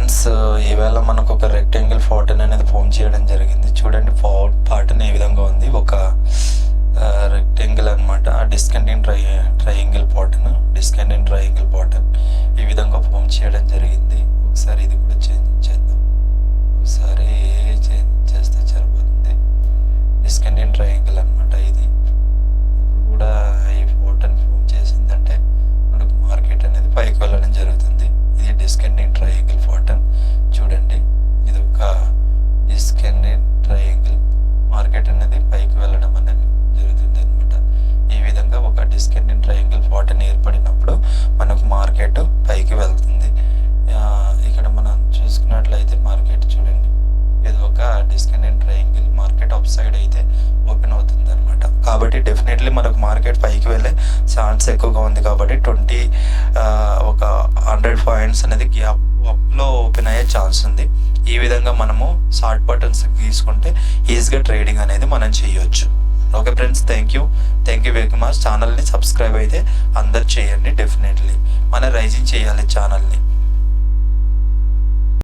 Friends, ఈవేళ మనకు ఒక రెక్టాంగిల్ ప్యాటర్న్ అనేది ఫామ్ చేయడం జరిగింది. చూడండి, ప్యాటర్న్ ఏ విధంగా ఉంది. ఒక రెక్టాంగిల్ అనమాట. డిస్కంటిన్యూ ట్రయాంగిల్ ప్యాటర్న్ ఈ విధంగా ఫామ్ చేయడం జరిగింది. ఒకసారి ఇది కూడా చేంజ్ చేద్దాం. ఒకసారి చేంజ్ చేస్తే సరిపోతుంది. డిస్కంటిన్యూ ట్రయాంగిల్ అనమాట. ఇది ఇప్పుడు కూడా ఈ ప్యాటర్న్ ఫామ్ చేసిందంటే మనకు మార్కెట్ అనేది పైకి వెళ్ళడం జరుగుతుంది. ఇది డిస్కంటిన్యూ ట్రయాంగిల్ ప్యాటర్న్. చూడండి, ఇది ఒక డిస్కంటిన్యూ ట్రయాంగిల్. మార్కెట్ అనేది పైకి వెళ్ళడం అనేది జరుగుతుంది అనమాట. ఈ విధంగా ఒక డిస్కంటిన్యూ ట్రయాంగిల్ ప్యాటర్న్ ఏర్పడినప్పుడు మనకు మార్కెట్ పైకి వెళ్తుంది. ఇక్కడ మనం చూసుకున్నట్లయితే మార్కెట్ చూడండి, ఇది ఒక discontinue triangle. Market up side అయితే ఓపెన్ అవుతుంది అనమాట. కాబట్టి డెఫినెట్లీ మనకు మార్కెట్ పైకి వెళ్ళే ఛాన్స్ ఎక్కువగా ఉంది. కాబట్టి 100 పాయింట్స్ అనేది గ్యాప్ అప్లో ఓపెన్ అయ్యే ఛాన్స్ ఉంది. ఈ విధంగా మనము షార్ట్ బటన్స్ తీసుకుంటే ఈజీగా ట్రేడింగ్ అనేది మనం చేయొచ్చు. Okay friends, thank you very much. ఛానల్ని సబ్స్క్రైబ్ అయితే అందరు చేయండి. డెఫినెట్లీ మన రైజింగ్ చేయాలి ఛానల్ని.